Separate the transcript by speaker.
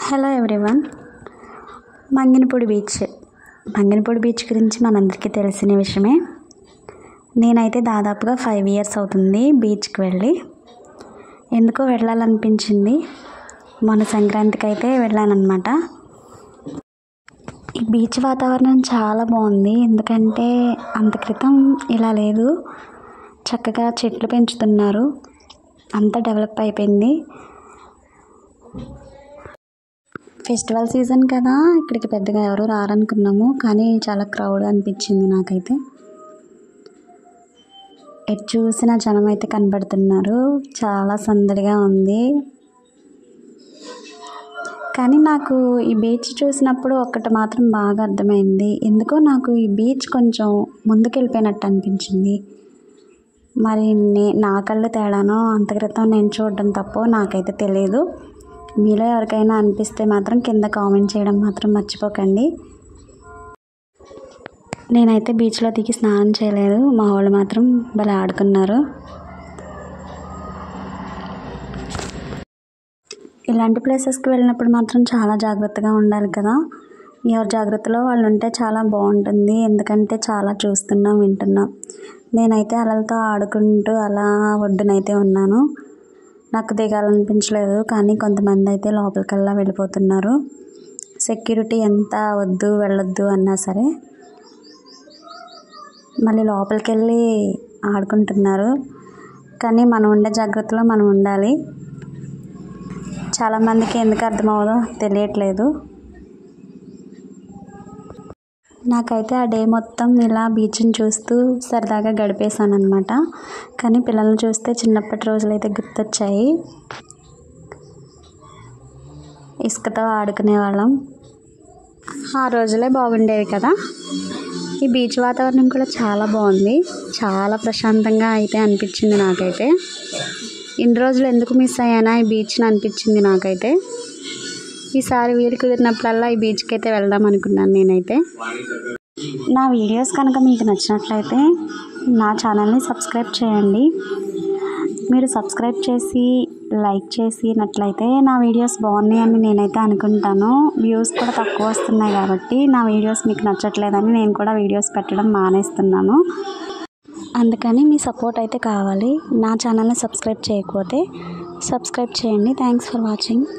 Speaker 1: Hello everyone. Manginapudi beach గురించి మనందరికీ తెలిసిన విషయమే. నేనైతే దాదాపుగా 5 years అవుతుంది బీచ్కి వెళ్ళి. ఎందుకో వెళ్ళాలనిపించింది. మొన్న సంక్రాంతికి అయితే వెళ్ళానన్నమాట. ఈ బీచ్ వాతావరణం చాలా బాగుంది. ఎందుకంటే అంత క్రితం ఇలా లేదు. చక్కగా చెట్లు పెంచుతున్నారు. అంతా డెవలప్ అయిపోయింది. ఫెస్టివల్ సీజన్ కదా, ఇక్కడికి పెద్దగా ఎవరు రారనుకున్నాము, కానీ చాలా క్రౌడ్ అనిపించింది నాకైతే. ఎటు చూసిన జనం అయితే కనబడుతున్నారు. చాలా సందడిగా ఉంది. కానీ నాకు ఈ బీచ్ చూసినప్పుడు ఒక్కటి మాత్రం బాగా అర్థమైంది. ఎందుకో నాకు ఈ బీచ్ కొంచెం ముందుకెళ్ళిపోయినట్టు అనిపించింది. మరి నా కళ్ళు తేడానో, అంత క్రితం నేను చూడడం తప్పో నాకైతే తెలియదు. మీలో ఎవరికైనా అనిపిస్తే మాత్రం కింద కామెంట్ చేయడం మాత్రం మర్చిపోకండి. నేనైతే బీచ్లో దిగి స్నానం చేయలేదు. మా వాళ్ళు మాత్రం భలే ఆడుకున్నారు. ఇలాంటి ప్లేసెస్కి వెళ్ళినప్పుడు మాత్రం చాలా జాగ్రత్తగా ఉండాలి కదా. ఎవరి జాగ్రత్తలో వాళ్ళు ఉంటే చాలా బాగుంటుంది. ఎందుకంటే చాలా చూస్తున్నాం, వింటున్నాం. నేనైతే అలలతో ఆడుకుంటూ అలా ఒడ్డునైతే ఉన్నాను. నాకు దిగాలనిపించలేదు, కానీ కొంతమంది అయితే లోపలికల్లా వెళ్ళిపోతున్నారు. సెక్యూరిటీ ఎంత వద్దు వెళ్ళొద్దు అన్నా సరే మళ్ళీ లోపలికి వెళ్ళి ఆడుకుంటున్నారు. కానీ మనం ఉండే జాగ్రత్తలో మనం ఉండాలి. చాలామందికి ఎందుకు అర్థమవుదో తెలియట్లేదు. నాకైతే ఆ డే మొత్తం ఇలా బీచ్ని చూస్తూ సరదాగా గడిపేశాను అనమాట. కానీ పిల్లల్ని చూస్తే చిన్నప్పటి రోజులు అయితే గుర్తొచ్చాయి. ఇసుకతో ఆడుకునే వాళ్ళం. ఆ రోజులే బాగుండేవి కదా. ఈ బీచ్ వాతావరణం కూడా చాలా బాగుంది. చాలా ప్రశాంతంగా అయితే అనిపించింది నాకైతే. ఇన్ని రోజులు ఎందుకు మిస్ అయ్యానా ఈ బీచ్ని అనిపించింది నాకైతే. ఈసారి వీలు కుదిరినప్పుడల్లా ఈ బీచ్కి అయితే వెళ్దాం అనుకున్నాను నేనైతే. నా వీడియోస్ కనుక మీకు నచ్చినట్లయితే నా ఛానల్ని సబ్స్క్రైబ్ చేయండి. మీరు సబ్స్క్రైబ్ చేసి లైక్ చేసినట్లయితే నా వీడియోస్ బాగున్నాయి అని నేనైతే అనుకుంటాను. వ్యూస్ కూడా తక్కువ వస్తున్నాయి కాబట్టి నా వీడియోస్ మీకు నచ్చట్లేదని నేను కూడా వీడియోస్ పెట్టడం మానేస్తున్నాను. అందుకని మీ సపోర్ట్ అయితే కావాలి. నా ఛానల్ని సబ్స్క్రైబ్ చేయకపోతే సబ్స్క్రైబ్ చేయండి. Thanks for watching.